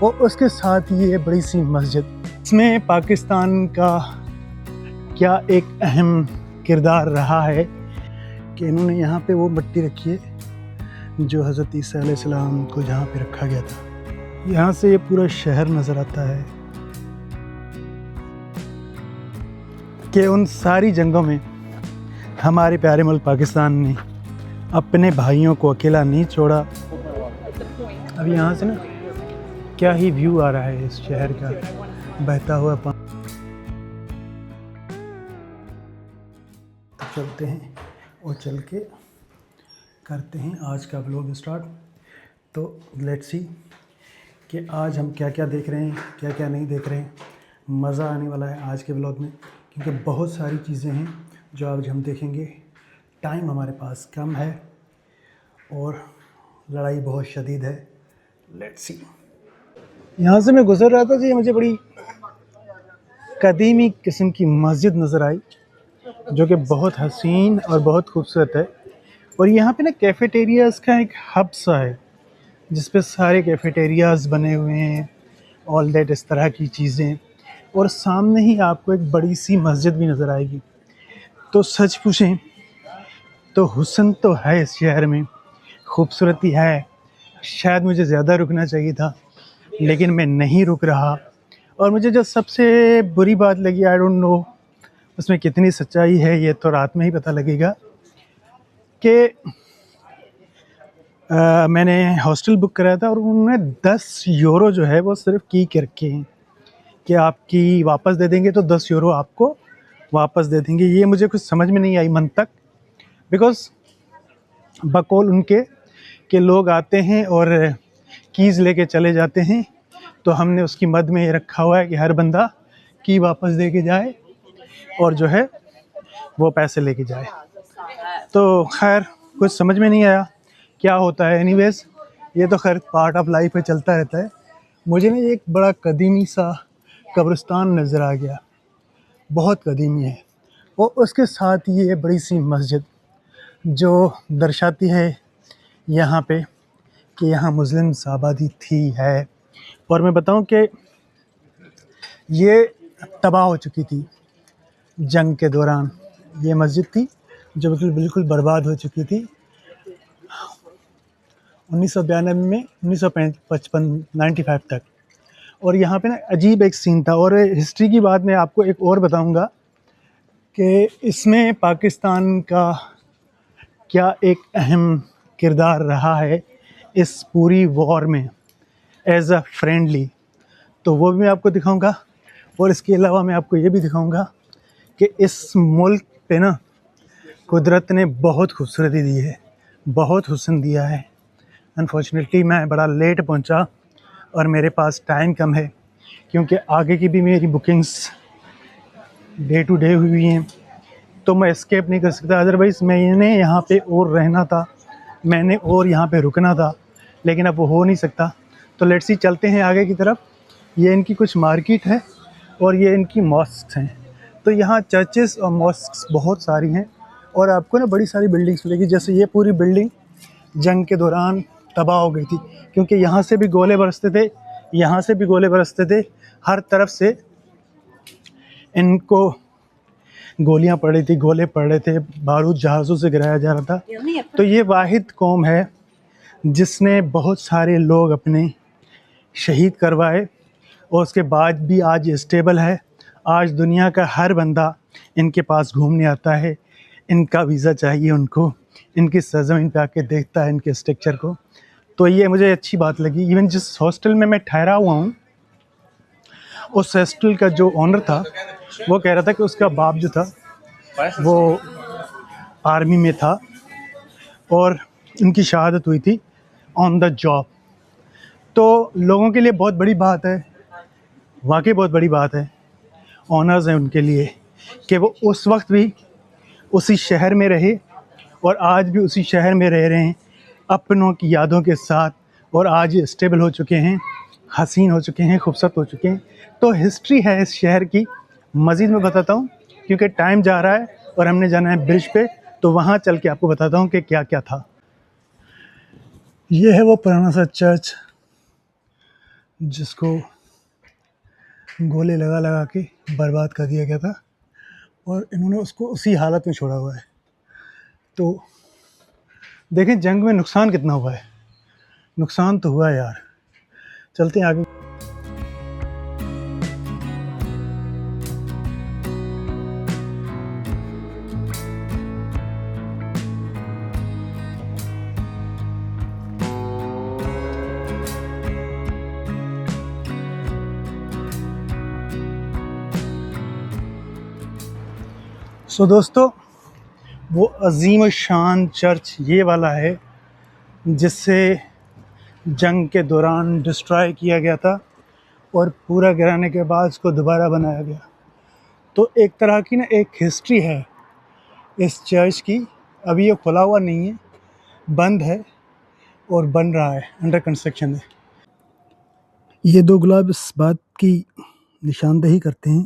और उसके साथ ये बड़ी सी मस्जिद। इसमें पाकिस्तान का क्या एक अहम किरदार रहा है कि इन्होंने यहाँ पे वो मिट्टी रखी है जो हज़रत ईसा अलैहिस्सलाम को जहाँ पे रखा गया था। यहाँ से ये पूरा शहर नज़र आता है कि उन सारी जंगों में हमारे प्यारे मुल्क पाकिस्तान ने अपने भाइयों को अकेला नहीं छोड़ा। अब यहाँ से ना क्या ही व्यू आ रहा है इस शहर का, बहता हुआ पानी। तो चलते हैं और चल के करते हैं आज का व्लॉग स्टार्ट। तो लेट्स सी कि आज हम क्या क्या देख रहे हैं, क्या क्या नहीं देख रहे हैं। मज़ा आने वाला है आज के व्लॉग में, क्योंकि बहुत सारी चीज़ें हैं जो आज हम देखेंगे। टाइम हमारे पास कम है और लड़ाई बहुत शदीद है। Let's see. यहाँ से मैं गुज़र रहा था जी, मुझे बड़ी कदीमी किस्म की मस्जिद नज़र आई जो कि बहुत हसीन और बहुत खूबसूरत है। और यहाँ पे ना कैफ़ेटेरियाज़ का एक हब सा है जिस पे सारे कैफ़ेटेरियाज़ बने हुए हैं, ऑल दैट इस तरह की चीज़ें। और सामने ही आपको एक बड़ी सी मस्जिद भी नज़र आएगी। तो सच पूछें तो हुस्न तो है इस शहर में, खूबसूरती है। शायद मुझे ज़्यादा रुकना चाहिए था लेकिन मैं नहीं रुक रहा। और मुझे जो सबसे बुरी बात लगी, आई डोंट नो उसमें कितनी सच्चाई है, ये तो रात में ही पता लगेगा, कि मैंने हॉस्टल बुक कराया था और उन्होंने 10 यूरो जो है वो सिर्फ की के रखे हैं कि आपकी वापस दे देंगे तो 10 यूरो आपको वापस दे देंगे। ये मुझे कुछ समझ में नहीं आई मन तक, बिकॉज़ बकौल उनके कि लोग आते हैं और कीज़ लेके चले जाते हैं, तो हमने उसकी मद में ये रखा हुआ है कि हर बंदा की वापस दे के जाए और जो है वो पैसे लेके जाए। तो खैर कुछ समझ में नहीं आया क्या होता है। एनीवेज ये तो खैर पार्ट ऑफ लाइफ है, चलता रहता है। मुझे ना एक बड़ा कदीमी सा कब्रिस्तान नज़र आ गया, बहुत कदीमी है। और उसके साथ ये बड़ी सी मस्जिद जो दर्शाती है यहाँ पे कि यहाँ मुस्लिम आबादी थी है। और मैं बताऊँ कि ये तबाह हो चुकी थी जंग के दौरान। ये मस्जिद थी जो बिल्कुल बर्बाद हो चुकी थी 1992 में, 1955 95 तक। और यहाँ पे ना अजीब एक सीन था। और हिस्ट्री की बात मैं आपको एक और बताऊँगा कि इसमें पाकिस्तान का क्या एक अहम किरदार रहा है इस पूरी वॉर में एज़ अ फ्रेंडली, तो वो भी मैं आपको दिखाऊंगा। और इसके अलावा मैं आपको ये भी दिखाऊंगा कि इस मुल्क पे ना कुदरत ने बहुत खूबसूरती दी है, बहुत हुस्न दिया है। अनफॉर्चुनेटली मैं बड़ा लेट पहुंचा और मेरे पास टाइम कम है, क्योंकि आगे की भी मेरी बुकिंग्स डे टू डे हुई हैं, तो मैं एस्केप नहीं कर सकता। अदरवाइज़ मैंने यहाँ पे और रहना था, मैंने और यहाँ पे रुकना था, लेकिन अब वो हो नहीं सकता। तो लेट्स सी, चलते हैं आगे की तरफ। ये इनकी कुछ मार्केट है और ये इनकी मॉस्क हैं। तो यहाँ चर्चेस और मॉस्क बहुत सारी हैं और आपको ना बड़ी सारी बिल्डिंग्स मिलेगी। जैसे ये पूरी बिल्डिंग जंग के दौरान तबाह हो गई थी, क्योंकि यहाँ से भी गोले बरसते थे, यहाँ से भी गोले बरसते थे, हर तरफ से इनको गोलियां पड़ रही थी, गोले पड़ रहे थे, बारूद जहाज़ों से गिराया जा रहा था। तो ये वाहिद कौम है जिसने बहुत सारे लोग अपने शहीद करवाए और उसके बाद भी आज स्टेबल है। आज दुनिया का हर बंदा इनके पास घूमने आता है, इनका वीज़ा चाहिए उनको, इनकी सरज़मीन पे आके देखता है इनके स्ट्रक्चर को। तो ये मुझे अच्छी बात लगी। इवन जिस हॉस्टल में मैं ठहरा हुआ हूँ, उस हॉस्टल का जो ओनर था वो कह रहा था कि उसका बाप जो था वो आर्मी में था और उनकी शहादत हुई थी ऑन द जॉब। तो लोगों के लिए बहुत बड़ी बात है, वाकई बहुत बड़ी बात है, ऑनर्स हैं उनके लिए कि वो उस वक्त भी उसी शहर में रहे और आज भी उसी शहर में रह रहे हैं अपनों की यादों के साथ। और आज ये स्टेबल हो चुके हैं, हसीन हो चुके हैं, खूबसूरत हो चुके हैं। तो हिस्ट्री है इस शहर की, मज़ीद मैं बताता हूँ क्योंकि टाइम जा रहा है और हमने जाना है ब्रिज पे, तो वहाँ चल के आपको बताता हूँ कि क्या क्या था। ये है वो पुराना सा चर्च जिसको गोले लगा लगा के बर्बाद कर दिया गया था, और इन्होंने उसको उसी हालत में छोड़ा हुआ है। तो देखें जंग में नुकसान कितना हुआ है। नुकसान तो हुआ है यार। चलते हैं आगे। सो दोस्तों, वो अजीम शान चर्च ये वाला है जिससे जंग के दौरान डिस्ट्रॉय किया गया था और पूरा गिराने के बाद इसको दोबारा बनाया गया। तो एक तरह की ना एक हिस्ट्री है इस चर्च की। अभी ये खुला हुआ नहीं है, बंद है और बन रहा है, अंडर कंस्ट्रक्शन है। ये दो गुलाब इस बात की निशानदेही करते हैं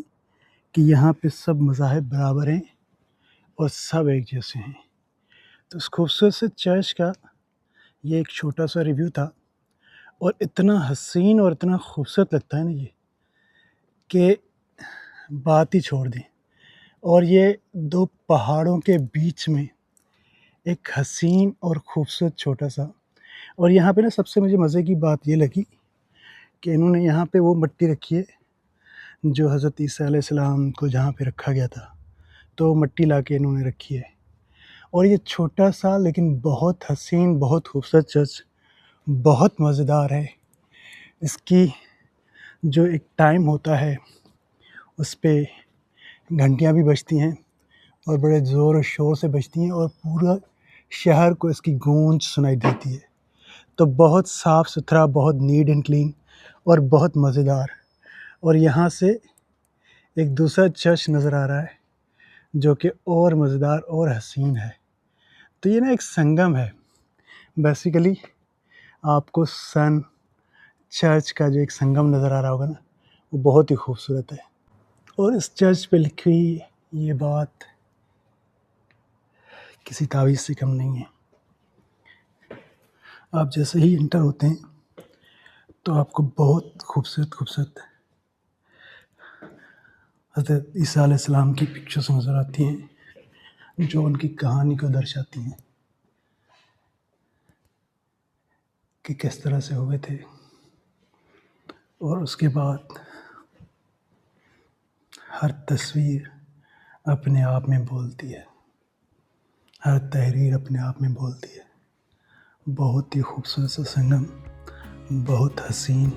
कि यहाँ पे सब मज़ाहिब बराबर हैं और सब एक जैसे हैं। तो इस खूबसूरत से चर्च का ये एक छोटा सा रिव्यू था, और इतना हसीन और इतना खूबसूरत लगता है ना ये कि बात ही छोड़ दें। और ये दो पहाड़ों के बीच में एक हसीन और खूबसूरत छोटा सा, और यहाँ पे ना सबसे मुझे मज़े की बात ये लगी कि इन्होंने यहाँ पे वो मिट्टी रखी है जो हज़रत ईसा अलैहिस्सलाम को जहाँ पे रखा गया था, तो मिट्टी ला के इन्होंने रखी है। और ये छोटा सा लेकिन बहुत हसीन, बहुत खूबसूरत चर्च बहुत मज़ेदार है। इसकी जो एक टाइम होता है उस पे घंटियाँ भी बजती हैं और बड़े ज़ोर और शोर से बजती हैं, और पूरा शहर को इसकी गूंज सुनाई देती है। तो बहुत साफ़ सुथरा, बहुत नीट एंड क्लीन और बहुत मज़ेदार। और यहाँ से एक दूसरा चर्च नज़र आ रहा है जो कि और मज़ेदार और हसीन है। तो ये ना एक संगम है बेसिकली। आपको सन चर्च का जो एक संगम नज़र आ रहा होगा ना, वो बहुत ही खूबसूरत है। और इस चर्च पे लिखी हुई ये बात किसी तावीज़ से कम नहीं है। आप जैसे ही इंटर होते हैं तो आपको बहुत खूबसूरत खूबसूरत हज़रत ईसा अलैहिस्सलाम की पिक्चर्स नज़र आती हैं जो उनकी कहानी को दर्शाती हैं कि किस तरह से हुए थे। और उसके बाद हर तस्वीर अपने आप में बोलती है, हर तहरीर अपने आप में बोलती है। बहुत ही खूबसूरत सा संगम, बहुत हसीन।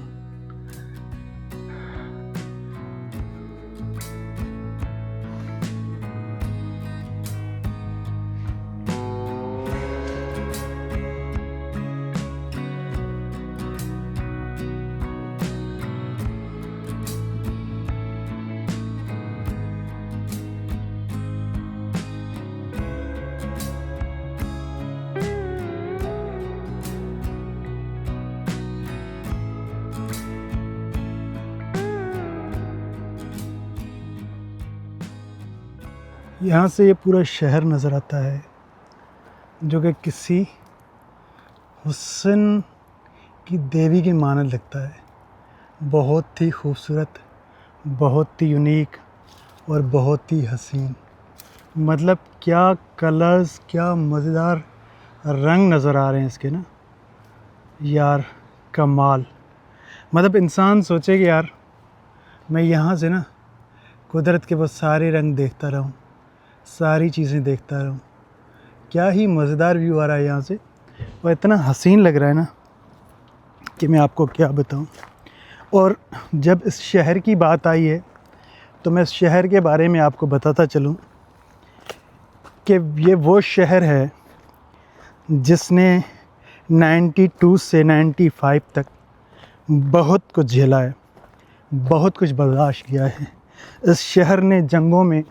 यहाँ से ये पूरा शहर नज़र आता है जो कि किसी हुस्न की देवी की मानद लगता है। बहुत ही खूबसूरत, बहुत ही यूनिक और बहुत ही हसीन। मतलब क्या कलर्स, क्या मज़ेदार रंग नज़र आ रहे हैं इसके ना यार, कमाल। मतलब इंसान सोचे कि यार मैं यहाँ से ना कुदरत के बस सारे रंग देखता रहूँ, सारी चीज़ें देखता रहूँ। क्या ही मज़ेदार व्यू आ रहा है यहाँ से, और इतना हसीन लग रहा है ना कि मैं आपको क्या बताऊँ। और जब इस शहर की बात आई है तो मैं इस शहर के बारे में आपको बताता चलूँ कि ये वो शहर है जिसने 92 से 95 तक बहुत कुछ झेला है, बहुत कुछ बर्दाश्त किया है। इस शहर ने जंगों में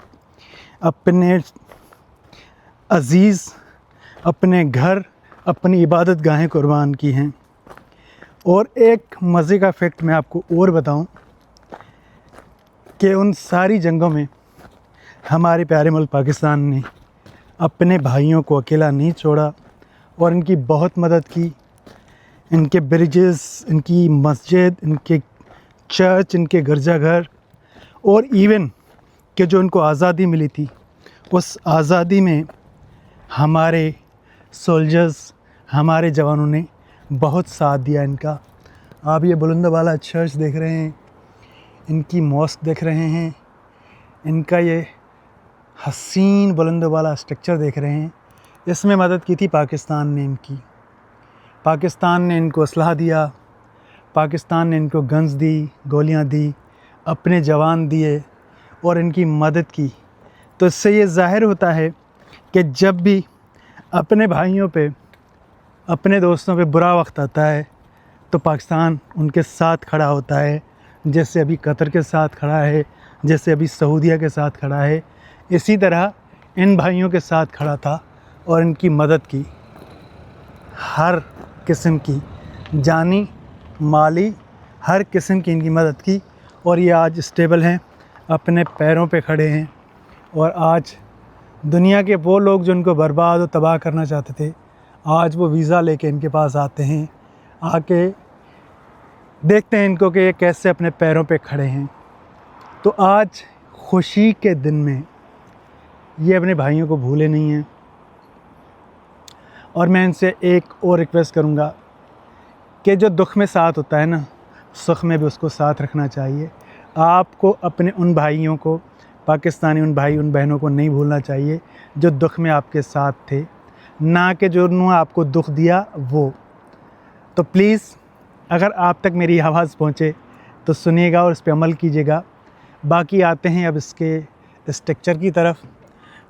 अपने अज़ीज़, अपने घर, अपनी इबादत गाहें कुर्बान की हैं। और एक मज़े का फैक्ट मैं आपको और बताऊं कि उन सारी जंगों में हमारे प्यारे मुल्क पाकिस्तान ने अपने भाइयों को अकेला नहीं छोड़ा और इनकी बहुत मदद की। इनके ब्रिजेस, इनकी मस्जिद, इनके चर्च, इनके गिरजाघर, और इवन कि जो इनको आज़ादी मिली थी, उस आज़ादी में हमारे सोल्जर्स, हमारे जवानों ने बहुत साथ दिया इनका। आप ये बुलंद वाला चर्च देख रहे हैं, इनकी मॉस्क देख रहे हैं, इनका ये हसीन बुलंद वाला स्ट्रक्चर देख रहे हैं। इसमें मदद की थी पाकिस्तान ने इनकी। पाकिस्तान ने इनको असलहा दिया, पाकिस्तान ने इनको गन्स दी, गोलियां दी, अपने जवान दिए और इनकी मदद की। तो इससे ये ज़ाहिर होता है कि जब भी अपने भाइयों पे, अपने दोस्तों पे बुरा वक्त आता है तो पाकिस्तान उनके साथ खड़ा होता है। जैसे अभी कतर के साथ खड़ा है, जैसे अभी सऊदीया के साथ खड़ा है, इसी तरह इन भाइयों के साथ खड़ा था और इनकी मदद की, हर किस्म की, जानी माली हर किस्म की इनकी मदद की। और ये आज स्टेबल हैं, अपने पैरों पे खड़े हैं। और आज दुनिया के वो लोग जो इनको बर्बाद और तबाह करना चाहते थे, आज वो वीज़ा लेके इनके पास आते हैं, आके देखते हैं इनको कि ये कैसे अपने पैरों पे खड़े हैं। तो आज खुशी के दिन में ये अपने भाइयों को भूले नहीं हैं। और मैं इनसे एक और रिक्वेस्ट करूँगा कि जो दुख में साथ होता है ना, सुख में भी उसको साथ रखना चाहिए। आपको अपने उन भाइयों को, पाकिस्तानी उन भाई उन बहनों को नहीं भूलना चाहिए जो दुख में आपके साथ थे, ना कि जो उन्होंने आपको दुख दिया वो। तो प्लीज़ अगर आप तक मेरी आवाज़ पहुँचे तो सुनिएगा और इस पर अमल कीजिएगा। बाकी आते हैं अब इसके स्ट्रक्चर की तरफ।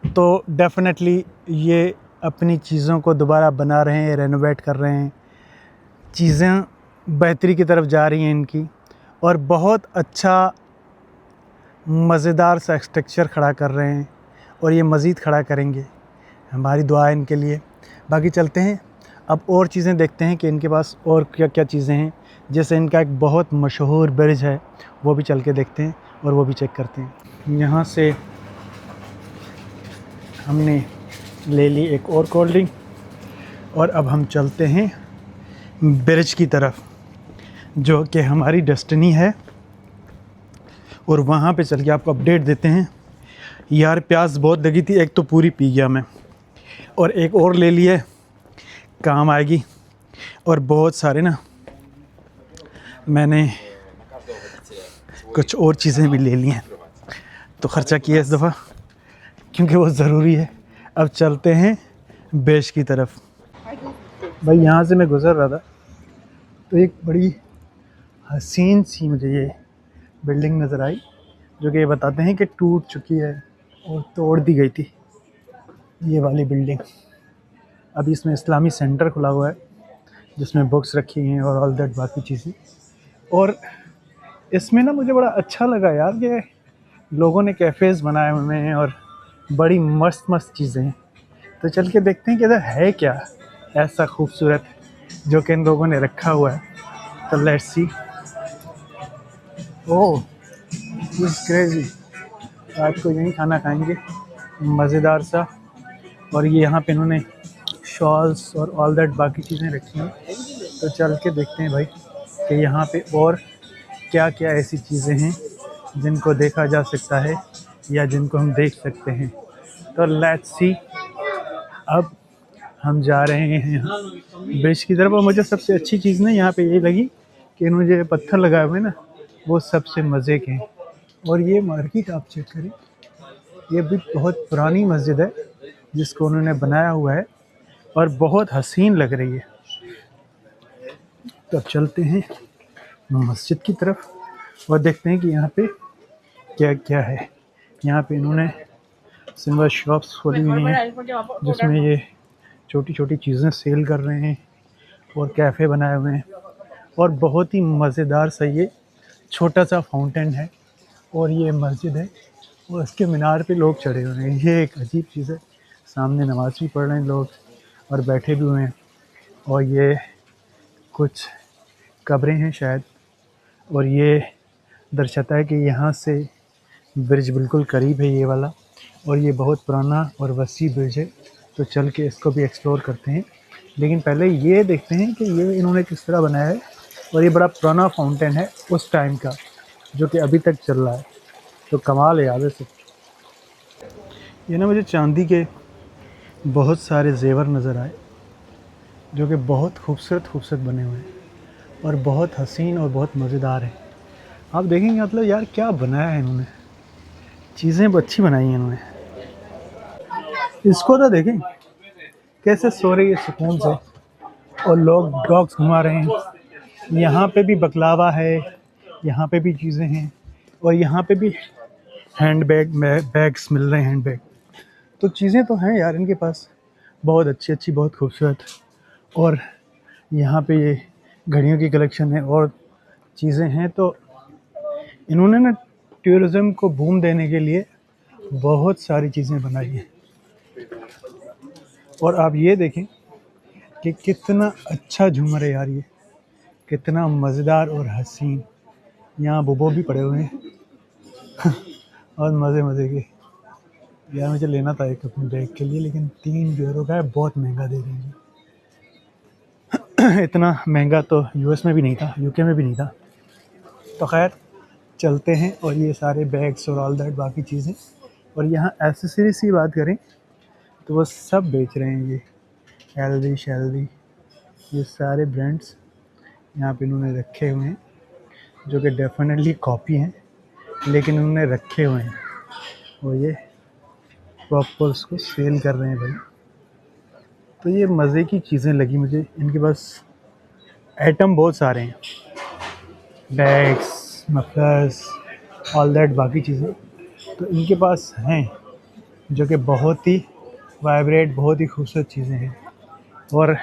तो डेफ़िनेटली ये अपनी चीज़ों को दोबारा बना रहे हैं, रेनोवेट कर रहे हैं, चीज़ें बेहतरी की तरफ जा रही हैं इनकी, और बहुत अच्छा मज़ेदार सा स्ट्रक्चर खड़ा कर रहे हैं और ये मज़ीद खड़ा करेंगे। हमारी दुआ है इनके लिए। बाकी चलते हैं अब और चीज़ें देखते हैं कि इनके पास और क्या क्या चीज़ें हैं। जैसे इनका एक बहुत मशहूर ब्रिज है, वो भी चल के देखते हैं और वो भी चेक करते हैं। यहाँ से हमने ले ली एक और कोल्ड ड्रिंक और अब हम चलते हैं ब्रिज की तरफ, जो कि हमारी डेस्टिनी है। और वहाँ पे चल के आपको अपडेट देते हैं। यार प्यास बहुत लगी थी, एक तो पूरी पी गया मैं, और एक और ले लिए, काम आएगी। और बहुत सारे ना मैंने कुछ और चीज़ें भी ले ली हैं, तो ख़र्चा किया इस दफ़ा क्योंकि वो ज़रूरी है। अब चलते हैं बेश की तरफ। भाई यहाँ से मैं गुज़र रहा था तो एक बड़ी हसीन सी मुझे ये बिल्डिंग नज़र आई, जो कि ये बताते हैं कि टूट चुकी है और तोड़ दी गई थी। ये वाली बिल्डिंग अभी इसमें इस्लामी सेंटर खुला हुआ है, जिसमें बुक्स रखी हैं और ऑल दैट बाकी चीज़ें। और इसमें ना मुझे बड़ा अच्छा लगा यार कि लोगों ने कैफ़ेज़ बनाए हुए हैं और बड़ी मस्त मस्त चीज़ें हैं। तो चल के देखते हैं कि इधर है क्या ऐसा खूबसूरत जो कि इन लोगों ने रखा हुआ है। तो let's see. Oh this crazy. रात को यहीं खाना खाएंगे मज़ेदार सा। और ये यहाँ पे इन्होंने शॉल्स और ऑल दैट बाकी चीज़ें रखी हैं। तो चल के देखते हैं भाई कि यहाँ पे और क्या क्या ऐसी चीज़ें हैं जिनको देखा जा सकता है या जिनको हम देख सकते हैं। तो लेट्स सी। अब हम जा रहे हैं ब्रिज की तरफ। और मुझे सबसे अच्छी चीज़ ना यहाँ पे ये लगी कि इन्होंने जो पत्थर लगाए हुए ना, वो सबसे मज़े के हैं। और ये मार्केट आप चेक करें, ये भी बहुत पुरानी मस्जिद है जिसको उन्होंने बनाया हुआ है और बहुत हसीन लग रही है। तो अब चलते हैं मस्जिद की तरफ और देखते हैं कि यहाँ पे क्या क्या है। यहाँ पे इन्होंने सिल्वर शॉप्स खोली हुई हैं जिसमें ये छोटी छोटी चीज़ें सेल कर रहे हैं और कैफ़े बनाए हुए हैं। और बहुत ही मज़ेदार सा ये छोटा सा फाउंटेन है और ये मस्जिद है और उसके मीनार पे लोग चढ़े हुए हैं। ये एक अजीब चीज़ है। सामने नमाज़ भी पढ़ रहे हैं लोग और बैठे भी हुए हैं। और ये कुछ कब्रें हैं शायद, और ये दर्शाता है कि यहाँ से ब्रिज बिल्कुल करीब है ये वाला, और ये बहुत पुराना और वसी ब्रिज है। तो चल के इसको भी एक्सप्लोर करते हैं। लेकिन पहले ये देखते हैं कि ये इन्होंने किस तरह बनाया है। और ये बड़ा पुराना फाउंटेन है उस टाइम का, जो कि अभी तक चल रहा है। तो कमाल है यार वैसे। ये ना मुझे चांदी के बहुत सारे जेवर नज़र आए, जो कि बहुत खूबसूरत बने हुए हैं और बहुत हसीन और बहुत मज़ेदार हैं। आप देखेंगे मतलब यार क्या बनाया है इन्होंने, चीज़ें अच्छी बनाई हैं इन्होंने। इसको तो देखें कैसे सो रही है सुकून से, और लोग डॉग्स घुमा रहे हैं। यहाँ पे भी बकलावा है, यहाँ पे भी चीज़ें हैं, और यहाँ पे भी हैंड बैग्स मिल रहे हैं, हैंड बैग। तो चीज़ें तो हैं यार इनके पास, बहुत अच्छी बहुत खूबसूरत। और यहाँ पे ये घड़ियों की कलेक्शन है और चीज़ें हैं। तो इन्होंने ना टूरिज़्म को बूम देने के लिए बहुत सारी चीज़ें बनाई हैं। और आप ये देखें कि कितना अच्छा झूमर है यार, ये कितना मज़ेदार और हसीन। यहाँ बुबो भी पड़े हुए हैं और मज़े के। यार मुझे लेना था एक अपने बैग के लिए, लेकिन 3 यूरो का है, बहुत महंगा दे रही है। इतना महंगा तो यूएस में भी नहीं था, यूके में भी नहीं था। तो खैर चलते हैं। और ये सारे बैग्स और ऑल दैट बाकी चीज़ें। और यहाँ एसेसरीज की बात करें तो वो सब बेच रहे हैं। ये एलवी शेलवी, ये सारे ब्रांड्स यहाँ पे इन्होंने रखे हुए हैं, जो कि डेफिनेटली कॉपी हैं, लेकिन इन्होंने रखे हुए हैं। और ये प्रॉपर उसको सेल कर रहे हैं भाई। तो ये मज़े की चीज़ें लगी मुझे। इनके पास आइटम बहुत सारे हैं, बैग्स, मफलर्स, ऑल दैट बाकी चीज़ें तो इनके पास हैं, जो कि बहुत ही वाइब्रेट, बहुत ही खूबसूरत चीज़ें हैं। और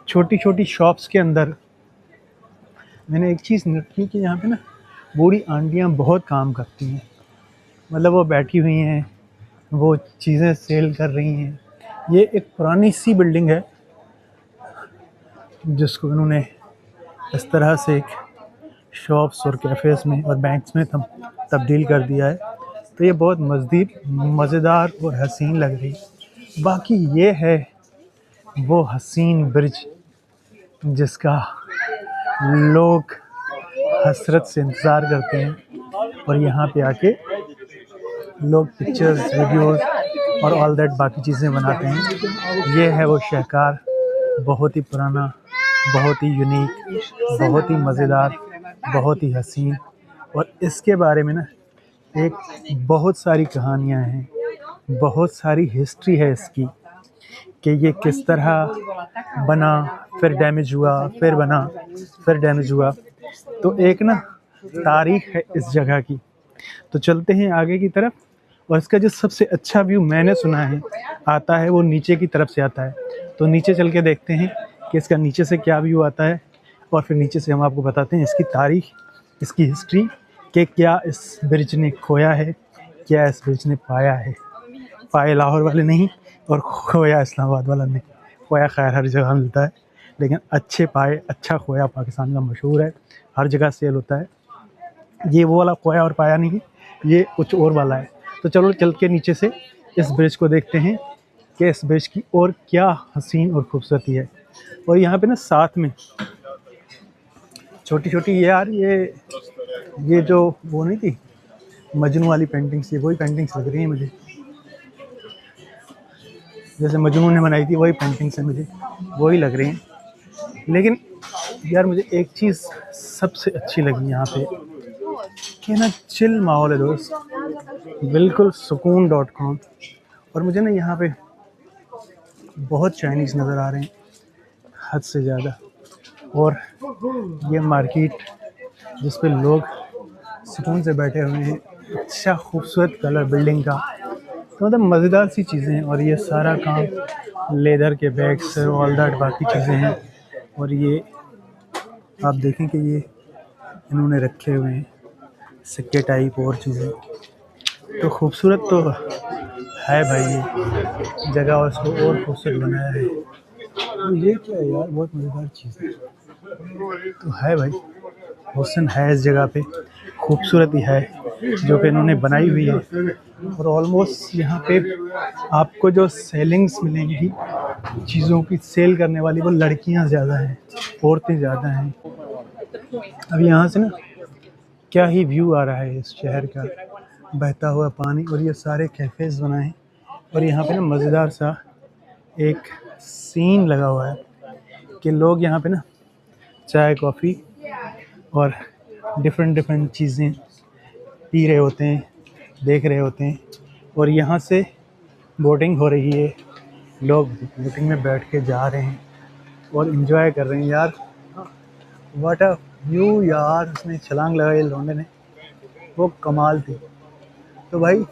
छोटी छोटी शॉप्स के अंदर मैंने एक चीज़ नोट की कि यहाँ पे ना बूढ़ी आंटियाँ बहुत काम करती हैं। मतलब वो बैठी हुई हैं, वो चीज़ें सेल कर रही हैं। ये एक पुरानी सी बिल्डिंग है, जिसको इन्होंने इस तरह से एक शॉप्स और कैफ़ेज़ में और बैंक्स में तब्दील कर दिया है। तो ये बहुत मज़ेदार और हसीन लग रही है। बाकी ये है वो हसीन ब्रिज, जिसका लोग हसरत से इंतज़ार करते हैं, और यहाँ पे आके लोग पिक्चर्स, वीडियोस और ऑल दैट बाकी चीज़ें बनाते हैं। ये है वो शाहकार, बहुत ही पुराना, बहुत ही यूनिक, बहुत ही मज़ेदार, बहुत ही हसीन। और इसके बारे में ना एक बहुत सारी कहानियाँ हैं, बहुत सारी हिस्ट्री है इसकी, कि ये किस तरह बना, फिर डैमेज हुआ, फिर बना, फिर डैमेज हुआ। तो एक ना तारीख है इस जगह की। तो चलते हैं आगे की तरफ। और इसका जो सबसे अच्छा व्यू मैंने सुना है आता है, वो नीचे की तरफ से आता है। तो नीचे चल के देखते हैं कि इसका नीचे से क्या व्यू आता है, और फिर नीचे से हम आपको बताते हैं इसकी तारीख, इसकी हिस्ट्री, कि क्या इस ब्रिज ने खोया है, क्या इस ब्रिज ने पाया है। पाए लाहौर वाले नहीं और खोया इस्लामाबाद वाला नहीं। खोया खैर हर जगह मिलता है, लेकिन अच्छे पाए, अच्छा खोया पाकिस्तान का मशहूर है, हर जगह सेल होता है। ये वो वाला खोया और पाया नहीं, ये कुछ और वाला है। तो चलो चल के नीचे से इस ब्रिज को देखते हैं कि इस ब्रिज की और क्या हसीन और खूबसूरती है। और यहाँ पे ना साथ में छोटी छोटी यार ये जो वो नहीं थी मजनू वाली पेंटिंग्स, ये वही पेंटिंग्स लग रही हैं मुझे, जैसे मजनू ने बनाई थी वही पेंटिंग्स हैं, मुझे वही लग रही हैं। लेकिन यार मुझे एक चीज़ सबसे अच्छी लगी यहाँ पे, कि ना चिल माहौल है दोस्त, बिल्कुल सुकून.com। और मुझे ना यहाँ पे बहुत चाइनीज़ नज़र आ रहे हैं, हद से ज़्यादा। और ये मार्केट जिस पे लोग सुकून से बैठे हुए हैं, अच्छा खूबसूरत कलर बिल्डिंग का, तो मतलब मज़ेदार सी चीज़ें हैं। और ये सारा काम लेदर के बैग्स और ऑल दैट बाकी चीज़ें हैं। और ये आप देखें कि ये इन्होंने रखे हुए हैं सिक्के टाइप और चीज़ें। तो खूबसूरत तो है भाई ये जगह, और इसको और खूबसूरत बनाया है। तो ये क्या है यार, बहुत मज़ेदार चीज़ है तो है भाई। हुस्न है इस जगह पे, खूबसूरती है, जो कि इन्होंने बनाई हुई है। और ऑलमोस्ट यहाँ पे आपको जो सेलिंग्स मिलेंगी चीज़ों की सेल करने वाली, वो लड़कियाँ ज़्यादा हैं, औरतें ज़्यादा हैं। अभी यहाँ से ना क्या ही व्यू आ रहा है इस शहर का, बहता हुआ पानी, और ये सारे कैफ़ेज़ बनाए हैं। और यहाँ पे ना मज़ेदार सा एक सीन लगा हुआ है कि लोग यहाँ पे ना चाय कॉफ़ी और डिफरेंट चीज़ें पी रहे होते हैं, देख रहे होते हैं। और यहाँ से बोटिंग हो रही है, लोग बोटिंग में बैठ के जा रहे हैं और इन्जॉय कर रहे हैं। यार व्हाट अ व्यू यार, उसने छलांग लगाई लौंडे ने, वो कमाल थी। तो भाई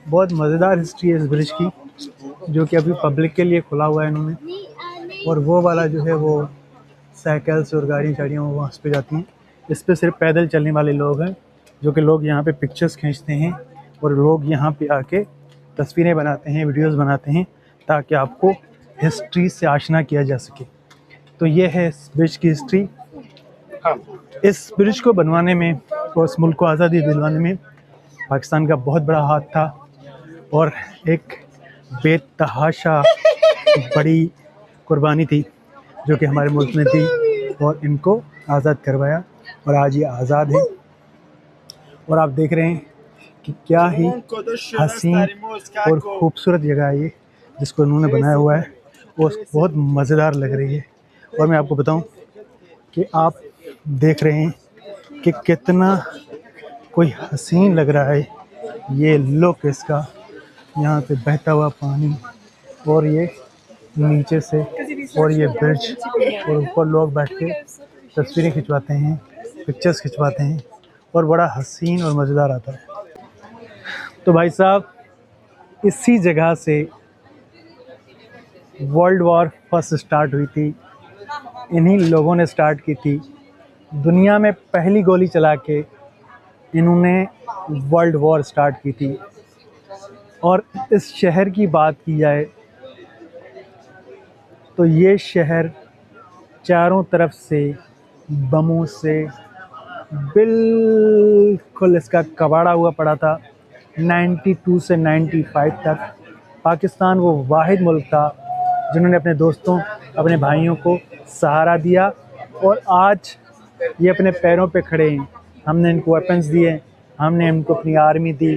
बहुत मज़ेदार हिस्ट्री है इस ब्रिज की, जो कि अभी पब्लिक के लिए खुला हुआ है इन्होंने। और वो वाला जो है वो साइकिल्स और गाड़ी शाड़ियाँ वो वहाँ पे जाती हैं। इस पे सिर्फ पैदल चलने वाले लोग हैं, जो कि लोग यहाँ पे पिक्चर्स खींचते हैं और लोग यहाँ पे आके तस्वीरें बनाते हैं, वीडियोस बनाते हैं, ताकि आपको हिस्ट्री से आशना किया जा सके। तो ये है इस ब्रिज की हिस्ट्री। इस ब्रिज को बनवाने में और इस मुल्क को आज़ादी दिलवाने में पाकिस्तान का बहुत बड़ा हाथ था, और एक बेतहाशा बड़ी कुर्बानी थी जो कि हमारे मुल्क ने दी और इनको आज़ाद करवाया। और आज ये आज़ाद है। और आप देख रहे हैं कि क्या ही हसीन और ख़ूबसूरत जगह है ये, जिसको इन्होंने बनाया हुआ है, वो बहुत मज़ेदार लग रही है। और मैं आपको बताऊं कि आप देख रहे हैं कि कितना कोई हसीन लग रहा है ये लुक इसका, यहाँ पे बहता हुआ पानी और ये नीचे से और ये ब्रिज, और ऊपर लोग बैठ के तस्वीरें खिंचवाते हैं, पिक्चर्स खिंचवाते हैं, और बड़ा हसीन और मज़ेदार आता है। तो भाई साहब, इसी जगह से वर्ल्ड वॉर फर्स्ट स्टार्ट हुई थी, इन्हीं लोगों ने स्टार्ट की थी। दुनिया में पहली गोली चला के इन्होंने वर्ल्ड वॉर स्टार्ट की थी। और इस शहर की बात की जाए तो ये शहर चारों तरफ से बमों से बिल्कुल इसका कबाड़ा हुआ पड़ा था। 92 से 95 तक पाकिस्तान वो वाहिद मुल्क था जिन्होंने अपने दोस्तों, अपने भाइयों को सहारा दिया, और आज ये अपने पैरों पे खड़े हैं। हमने इनको वेपन्स दिए, हमने इनको अपनी आर्मी दी,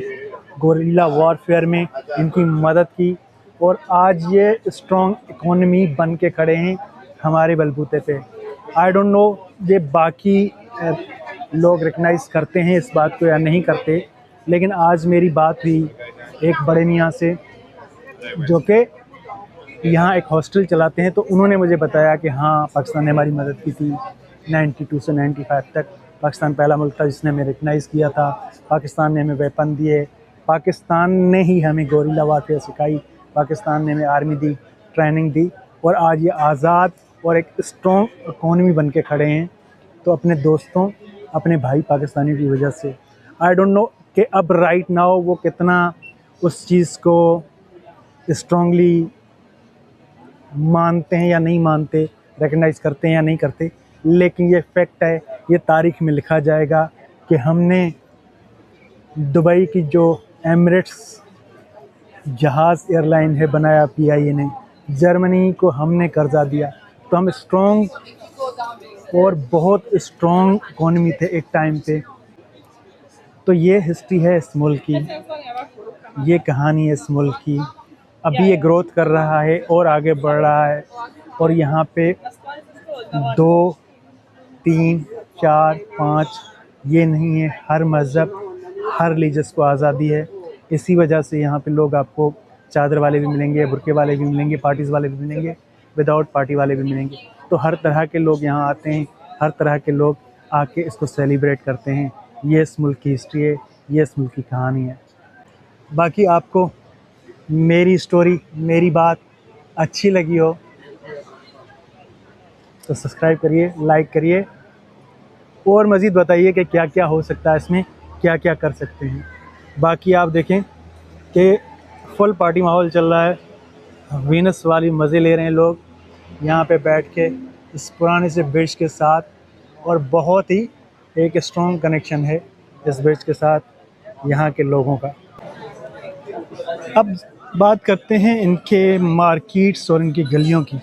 गोरिल्ला वॉरफेयर में इनकी मदद की, और आज ये स्ट्रॉन्ग इकोनॉमी बन के खड़े हैं हमारे बलबूते पे। आई डोंट नो ये बाकी लोग रिकग्नाइज़ करते हैं इस बात को या नहीं करते, लेकिन आज मेरी बात हुई एक बड़े मियाँ से जो कि यहाँ एक हॉस्टल चलाते हैं। तो उन्होंने मुझे बताया कि हाँ, पाकिस्तान ने हमारी मदद की थी 92 से 95 तक। पाकिस्तान पहला मुल्क था जिसने हमें रिकग्नाइज़ किया था। पाकिस्तान ने हमें वेपन दिए, पाकिस्तान ने ही हमें गोरिल्ला वारफेयर सिखाई, पाकिस्तान ने हमें आर्मी दी, ट्रेनिंग दी, और आज ये आज़ाद और एक स्ट्रॉन्ग इकोनॉमी बन के खड़े हैं। तो अपने दोस्तों, अपने भाई पाकिस्तानियों की वजह से। आई डोंट नो कि अब राइट नाउ वो कितना उस चीज़ को स्ट्रॉन्गली मानते हैं या नहीं मानते, रिकग्नाइज़ करते हैं या नहीं करते, लेकिन ये फैक्ट है, ये तारीख़ में लिखा जाएगा कि हमने दुबई की जो एमिरेट्स जहाज़ एयरलाइन है बनाया PIA ने, जर्मनी को हमने कर्जा दिया। तो हम स्ट्रॉन्ग और बहुत स्ट्रॉन्ग इकोनॉमी थे एक टाइम पे। तो ये हिस्ट्री है इस मुल्क की, ये कहानी है इस मुल्क की। अभी ये ग्रोथ कर रहा है और आगे बढ़ रहा है, और यहाँ पे 2, 3, 4, 5 ये नहीं है, हर मज़हब, हर रिलीजस को आज़ादी है। इसी वजह से यहाँ पे लोग आपको चादर वाले भी मिलेंगे, बुर्के वाले भी मिलेंगे, पार्टीज़ वाले भी मिलेंगे, विदाउट पार्टी वाले भी मिलेंगे। तो हर तरह के लोग यहाँ आते हैं, हर तरह के लोग आके इसको सेलिब्रेट करते हैं। ये इस मुल्क की हिस्ट्री है, ये इस मुल्क की कहानी है। बाकी आपको मेरी स्टोरी, मेरी बात अच्छी लगी हो तो सब्सक्राइब करिए, लाइक करिए, और मज़ीद बताइए कि क्या क्या हो सकता है इसमें, क्या क्या कर सकते हैं। बाकी आप देखें कि फुल पार्टी माहौल चल रहा है, वीनस वाली मज़े ले रहे हैं लोग यहाँ पे बैठ के इस पुराने से ब्रिज के साथ, और बहुत ही एक स्ट्रॉन्ग कनेक्शन है इस ब्रिज के साथ। यहाँ के लोगों का। अब बात करते हैं इनके मार्केट्स और इनकी गलियों की।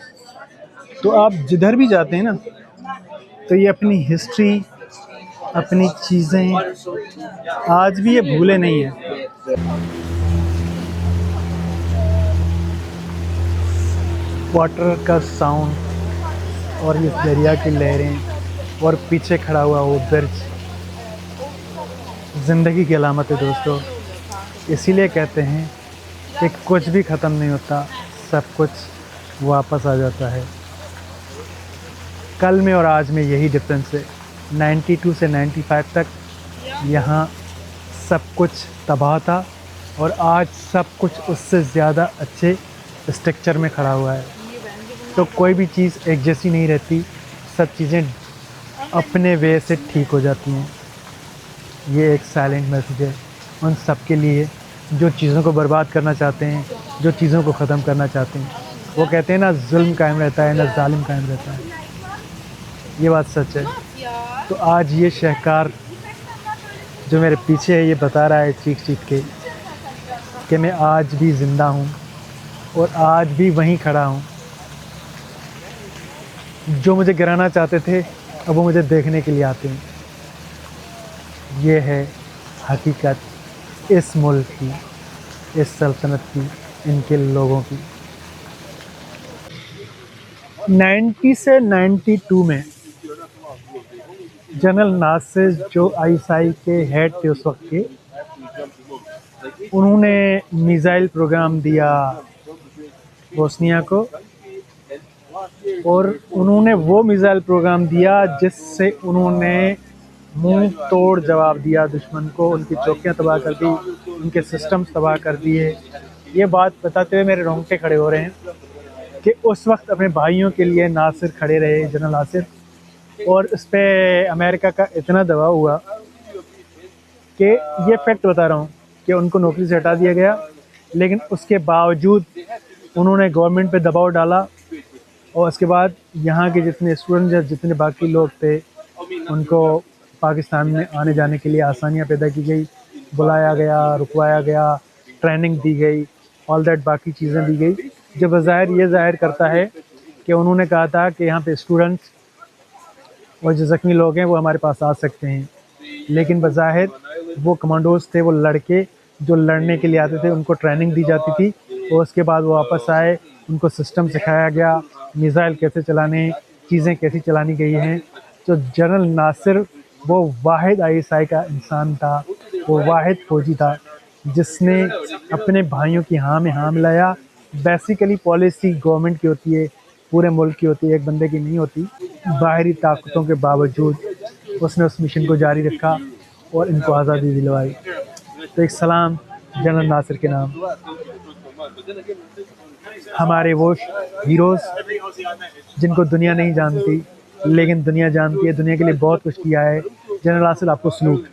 तो आप जिधर भी जाते हैं ना, तो ये अपनी हिस्ट्री, अपनी चीज़ें आज भी ये भूले नहीं हैं। वाटर का साउंड और इस दरिया की लहरें और पीछे खड़ा हुआ वो ब्रिज ज़िंदगी की अलामत है दोस्तों। इसीलिए कहते हैं कि कुछ भी ख़त्म नहीं होता, सब कुछ वापस आ जाता है। कल में और आज में यही डिफरेंस है। 92 से 95 तक यहाँ सब कुछ तबाह था और आज सब कुछ उससे ज़्यादा अच्छे स्ट्रक्चर में खड़ा हुआ है। तो कोई भी चीज़ एक जैसी नहीं रहती, सब चीज़ें अपने वे से ठीक हो जाती हैं। ये एक साइलेंट मैसेज है उन सब के लिए जो चीज़ों को बर्बाद करना चाहते हैं, जो चीज़ों को ख़त्म करना चाहते हैं। वो कहते हैं ना, जुल्म कायम रहता है ना जालिम कायम रहता है। ये बात सच है। तो आज ये शहकार जो मेरे पीछे है, ये बता रहा है चीख चीख के कि मैं आज भी ज़िंदा हूँ और आज भी वहीं खड़ा हूँ। जो मुझे गिराना चाहते थे, अब वो मुझे देखने के लिए आते हैं। ये है हकीकत इस मुल्क की, इस सल्तनत की, इनके लोगों की। 90 से 92 में जनरल नासिर जो आईएसआई के हेड थे उस वक्त के, उन्होंने मिसाइल प्रोग्राम दिया बोस्निया को, और उन्होंने वो मिसाइल प्रोग्राम दिया जिससे उन्होंने मुंह तोड़ जवाब दिया दुश्मन को। उनकी चौकियां तबाह कर दी, उनके सिस्टम्स तबाह कर दिए। ये बात बताते हुए मेरे रोंगटे खड़े हो रहे हैं कि उस वक्त अपने भाइयों के लिए नासिर खड़े रहे, जनरल नासिर, और इस पर अमेरिका का इतना दबाव हुआ कि ये फैक्ट बता रहा हूँ कि उनको नौकरी से हटा दिया गया, लेकिन उसके बावजूद उन्होंने गवर्नमेंट पे दबाव डाला। और उसके बाद यहाँ के जितने स्टूडेंट या जितने बाकी लोग थे, उनको पाकिस्तान में आने जाने के लिए आसानियाँ पैदा की गई, बुलाया गया, रुकवाया गया, ट्रेनिंग दी गई, ऑल दैट बाकी चीज़ें दी गई, जो बज़ाहिर ये ज़ाहिर करता है कि उन्होंने कहा था कि यहाँ पे स्टूडेंट्स और जो ज़ख्मी लोग हैं वो हमारे पास आ सकते हैं। लेकिन बज़ाहिर वो कमांडोज थे, वो लड़के जो लड़ने के लिए आते थे, उनको ट्रेनिंग दी जाती थी और उसके बाद वो वापस आए, उनको सिस्टम सिखाया गया, मिसाइल कैसे चलाने, चीज़ें कैसी चलानी गई हैं। तो जनरल नासिर वो वाहिद आईएसआई का इंसान था, वो वाहिद फौजी था जिसने अपने भाइयों की हाँ में हाँ मिलाया। बेसिकली पॉलिसी गवर्नमेंट की होती है, पूरे मुल्क की होती है, एक बंदे की नहीं होती। बाहरी ताकतों के बावजूद उसने उस मिशन को जारी रखा और इनको आज़ादी दिलवाई। तो एक सलाम जनरल नासिर के नाम। हमारे वो हीरोज़ जिनको दुनिया नहीं जानती लेकिन दुनिया जानती है, दुनिया के लिए बहुत कुछ किया है। जनरल नासिर, आपको सलूट।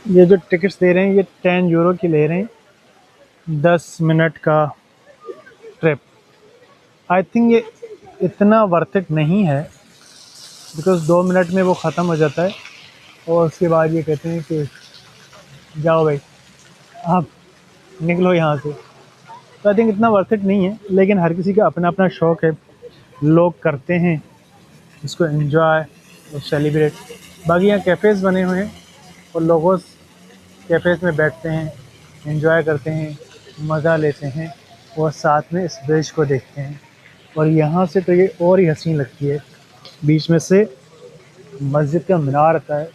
ये जो टिकट्स दे रहे हैं ये 10 यूरो की ले रहे हैं, 10 मिनट का ट्रिप। आई थिंक ये इतना वर्थ इट नहीं है, बिकॉज़ 2 मिनट में वो ख़त्म हो जाता है और उसके बाद ये कहते हैं कि जाओ भाई आप निकलो यहाँ से। तो आई थिंक इतना वर्थ इट नहीं है, लेकिन हर किसी का अपना अपना शौक़ है, लोग करते हैं इसको एंजॉय और सेलिब्रेट। बाकी यहाँ कैफ़ेज़ बने हुए हैं और लोगों कैफ़ेज़ में बैठते हैं, एंजॉय करते हैं, मज़ा लेते हैं और साथ में इस ब्रिज को देखते हैं। और यहाँ से तो ये और ही हसीन लगती है, बीच में से मस्जिद का मीनार आता है,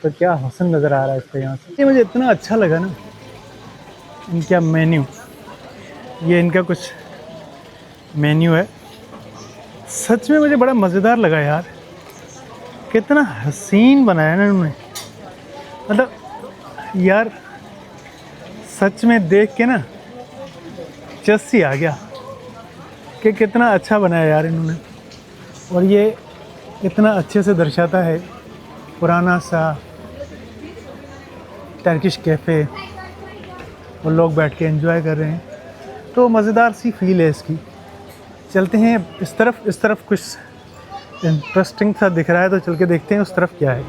तो क्या हसन नज़र आ रहा है इस पर यहाँ से। ये मुझे इतना अच्छा लगा ना इनका मेन्यू, ये इनका कुछ मेन्यू है, सच में मुझे बड़ा मज़ेदार लगा यार। कितना हसीन बनाया ना इन्होंने, मतलब यार सच में देख के ना चस्स ही आ गया कि कितना अच्छा बनाया यार इन्होंने। और ये इतना अच्छे से दर्शाता है पुराना सा टर्किश कैफ़े और लोग बैठ के एंजॉय कर रहे हैं, तो मज़ेदार सी फील है इसकी। चलते हैं इस तरफ कुछ इंटरेस्टिंग सा दिख रहा है, तो चल के देखते हैं उस तरफ क्या है।